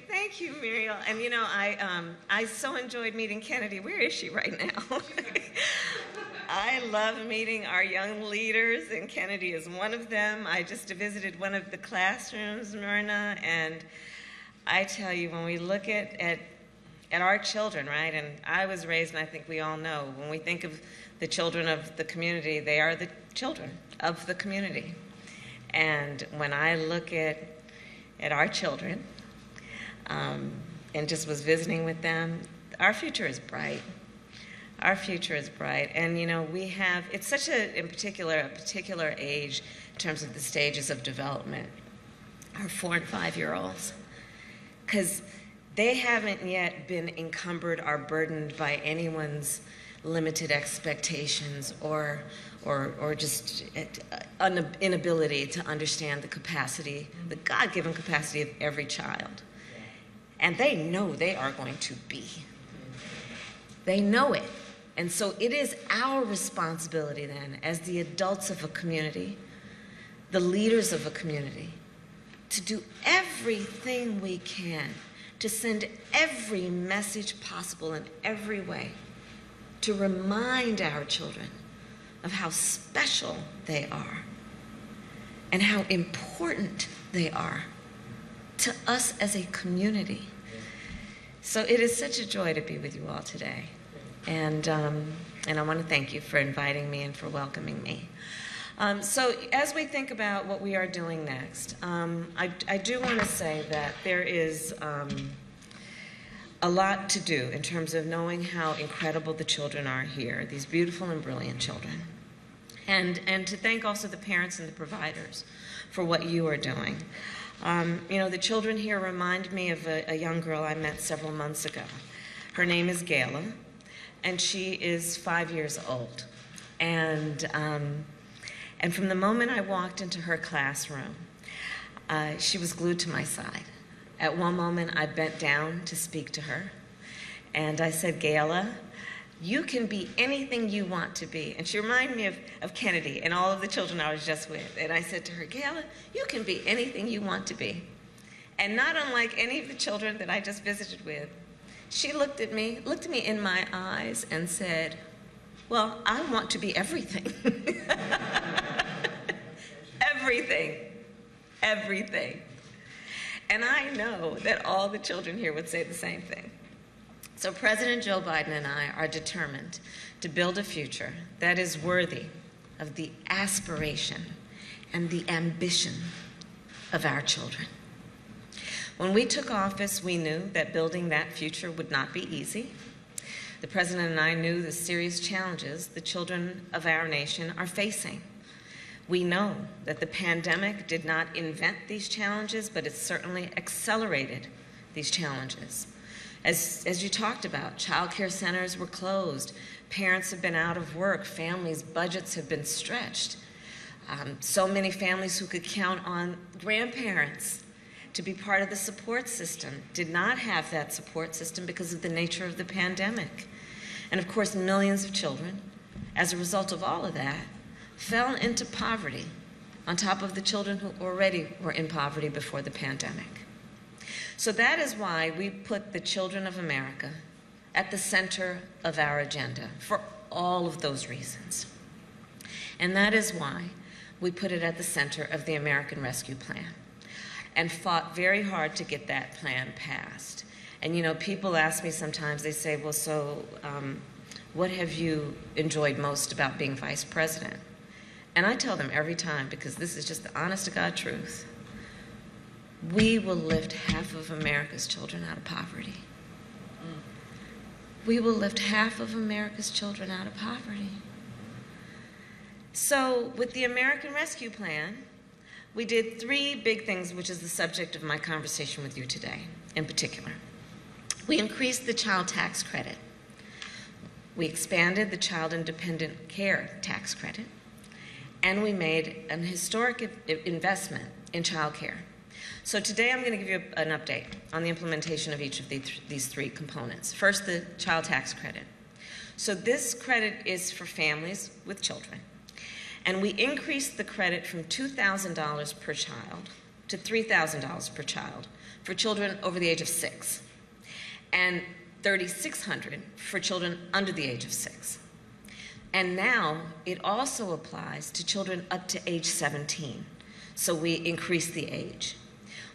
thank you, Muriel. And you know, I so enjoyed meeting Kennedy. Where is she right now? I love meeting our young leaders, and Kennedy is one of them. I just visited one of the classrooms, Myrna, and I tell you, when we look at our children, right, and I was raised, and I think we all know, when we think of the children of the community, they are the children of the community. And when I look at our children, and just was visiting with them, our future is bright. Our future is bright. And you know, we have, it's such a particular age in terms of the stages of development, our 4- and 5-year-olds, because they haven't yet been encumbered or burdened by anyone's limited expectations or just inability to understand the capacity, the God-given capacity of every child. And they know they are going to be. They know it. And so it is our responsibility then, as the adults of a community, the leaders of a community, to do everything we can to send every message possible in every way to remind our children of how special they are and how important they are to us as a community. So it is such a joy to be with you all today. And I want to thank you for inviting me and for welcoming me. So as we think about what we are doing next, I do want to say that there is a lot to do in terms of knowing how incredible the children are here, these beautiful and brilliant children. And to thank also the parents and the providers for what you are doing. You know, the children here remind me of a young girl I met several months ago. Her name is Gayla, and she is 5 years old. And from the moment I walked into her classroom, she was glued to my side. At one moment, I bent down to speak to her, and I said, Gayla, you can be anything you want to be. And she reminded me of Kennedy and all of the children I was just with. And I said to her, Gayla, you can be anything you want to be. And not unlike any of the children that I just visited with, she looked at me in my eyes and said, well, I want to be everything. Everything. Everything. And I know that all the children here would say the same thing. So President Joe Biden and I are determined to build a future that is worthy of the aspiration and the ambition of our children. When we took office, we knew that building that future would not be easy. The President and I knew the serious challenges the children of our nation are facing. We know that the pandemic did not invent these challenges, but it certainly accelerated these challenges. As you talked about, child care centers were closed, parents have been out of work, families' budgets have been stretched. So many families who could count on grandparents to be part of the support system did not have that support system because of the nature of the pandemic. And of course, millions of children, as a result of all of that, fell into poverty on top of the children who already were in poverty before the pandemic. So that is why we put the children of America at the center of our agenda, for all of those reasons. And that is why we put it at the center of the American Rescue Plan and fought very hard to get that plan passed. And you know, people ask me sometimes, they say, well, so what have you enjoyed most about being vice president? And I tell them every time, because this is just the honest to God truth, we will lift half of America's children out of poverty. We will lift half of America's children out of poverty. So with the American Rescue Plan, we did 3 big things, which is the subject of my conversation with you today in particular. We increased the child tax credit. We expanded the child independent care tax credit. And we made an historic investment in child care. So today I'm going to give you an update on the implementation of each of these 3 components. First, the child tax credit. So this credit is for families with children. And we increased the credit from $2,000 per child to $3,000 per child for children over the age of 6, and $3,600 for children under the age of 6. And now it also applies to children up to age 17, so we increase the age.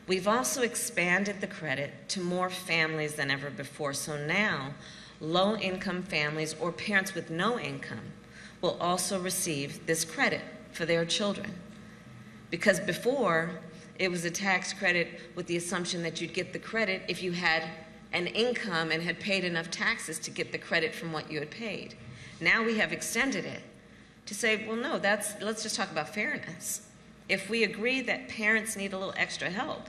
We've also expanded the credit to more families than ever before, so now low-income families or parents with no income will also receive this credit for their children. Because before, it was a tax credit with the assumption that you'd get the credit if you had an income and had paid enough taxes to get the credit from what you had paid. Now we have extended it to say, well, no, let's just talk about fairness. If we agree that parents need a little extra help,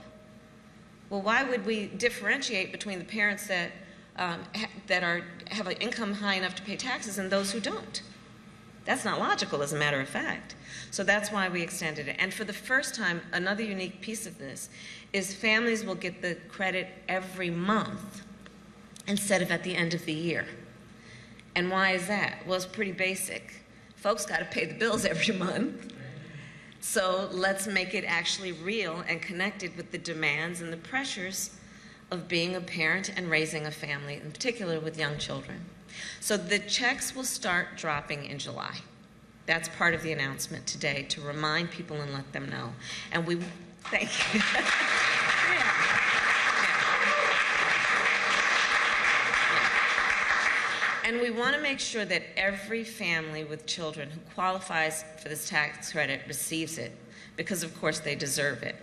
well, why would we differentiate between the parents that have an income high enough to pay taxes and those who don't? That's not logical, as a matter of fact. So that's why we extended it. And for the first time, another unique piece of this is families will get the credit every month instead of at the end of the year. And why is that? Well, it's pretty basic. Folks got to pay the bills every month. So let's make it actually real and connected with the demands and the pressures of being a parent and raising a family, in particular with young children. So the checks will start dropping in July. That's part of the announcement today, to remind people and let them know. And we, thank you. And we want to make sure that every family with children who qualifies for this tax credit receives it, because of course they deserve it.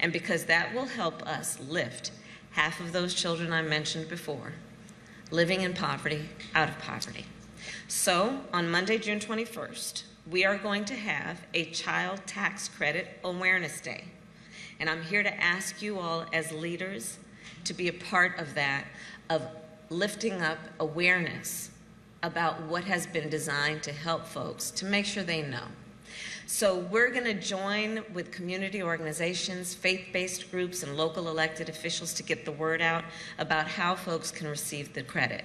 And because that will help us lift half of those children I mentioned before, living in poverty, out of poverty. So on Monday, June 21st, we are going to have a Child Tax Credit Awareness Day. And I'm here to ask you all as leaders to be a part of that, of lifting up awareness about what has been designed to help folks, to make sure they know. So we're going to join with community organizations, faith-based groups, and local elected officials to get the word out about how folks can receive the credit.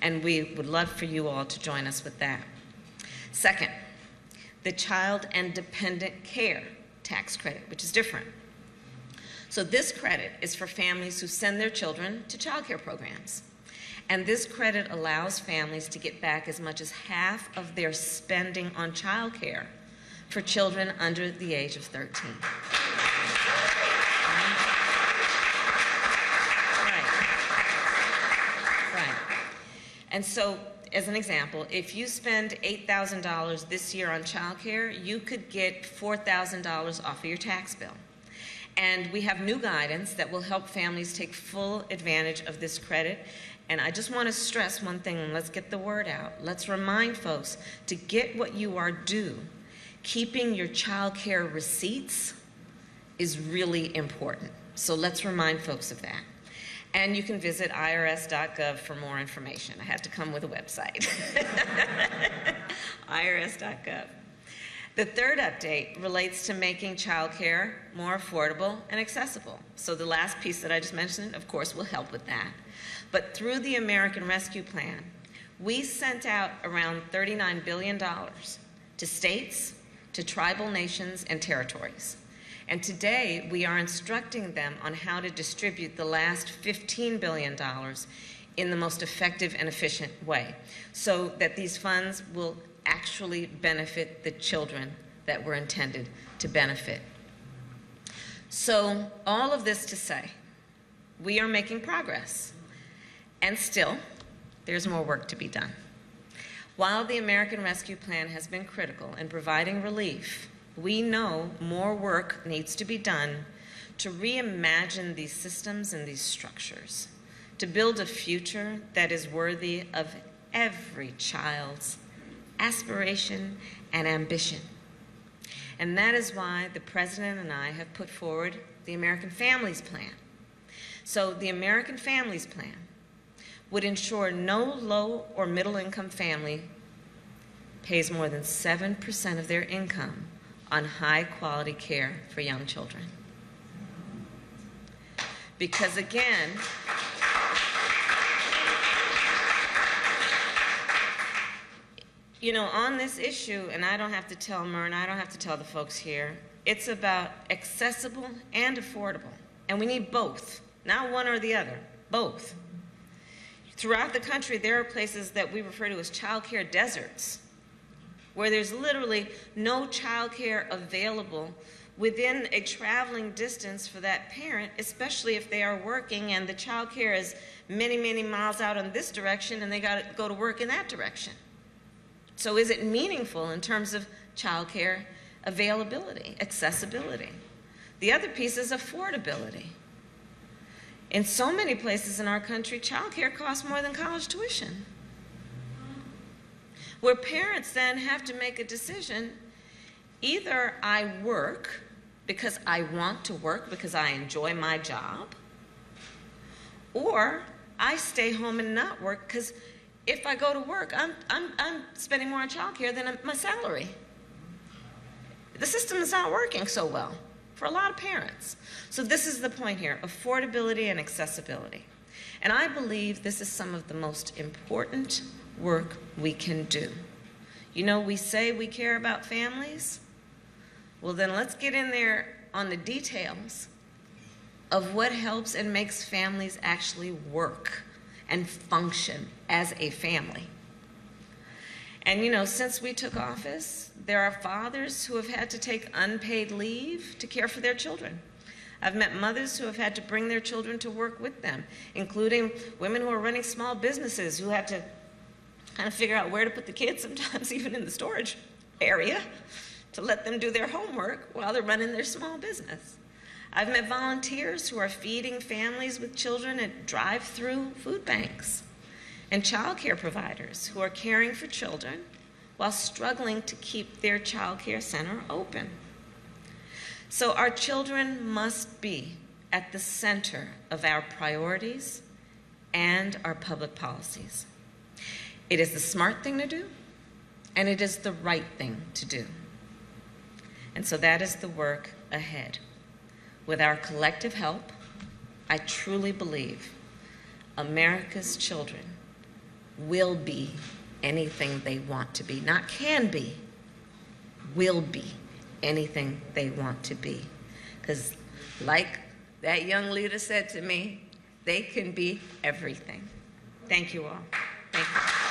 And we would love for you all to join us with that. Second, the Child and Dependent Care Tax Credit, which is different. So this credit is for families who send their children to child care programs. And this credit allows families to get back as much as half of their spending on child care for children under the age of 13. Right. And so, as an example, if you spend $8,000 this year on child care, you could get $4,000 off of your tax bill. And we have new guidance that will help families take full advantage of this credit. And I just want to stress one thing, and let's get the word out. Let's remind folks to get what you are due. Keeping your child care receipts is really important. So let's remind folks of that. And you can visit irs.gov for more information. I had to come with a website. irs.gov. The third update relates to making child care more affordable and accessible. So the last piece that I just mentioned, of course, will help with that. But through the American Rescue Plan, we sent out around $39 billion to states, to tribal nations, and territories. And today, we are instructing them on how to distribute the last $15 billion in the most effective and efficient way, so that these funds will actually benefit the children that were intended to benefit. So all of this to say, we are making progress. And still, there's more work to be done. While the American Rescue Plan has been critical in providing relief, we know more work needs to be done to reimagine these systems and these structures, to build a future that is worthy of every child's aspiration and ambition. And that is why the President and I have put forward the American Families Plan. So the American Families Plan would ensure no low or middle income family pays more than 7% of their income on high quality care for young children. Because again, you know, on this issue, and I don't have to tell Myrna, I don't have to tell the folks here, it's about accessible and affordable. And we need both, not one or the other, both. Throughout the country, there are places that we refer to as child care deserts, where there's literally no child care available within a traveling distance for that parent, especially if they are working and the child care is many, many miles out in this direction and they got to go to work in that direction. So is it meaningful in terms of child care availability, accessibility? The other piece is affordability. In so many places in our country, child care costs more than college tuition, where parents then have to make a decision: either I work because I want to work, because I enjoy my job, or I stay home and not work because if I go to work, I'm spending more on child care than my salary. The system is not working so well for a lot of parents. So this is the point here: affordability and accessibility. And I believe this is some of the most important work we can do. You know, we say we care about families. Well, then let's get in there on the details of what helps and makes families actually work and function as a family. And you know, since we took office, there are fathers who have had to take unpaid leave to care for their children. I've met mothers who have had to bring their children to work with them, including women who are running small businesses who had to kind of figure out where to put the kids, sometimes even in the storage area, to let them do their homework while they're running their small business. I've met volunteers who are feeding families with children at drive-through food banks, and child care providers who are caring for children while struggling to keep their child care center open. So our children must be at the center of our priorities and our public policies. It is the smart thing to do, and it is the right thing to do. And so that is the work ahead. With our collective help, I truly believe America's children will be anything they want to be. Not can be, will be anything they want to be. Because like that young leader said to me, they can be everything. Thank you all. Thank you.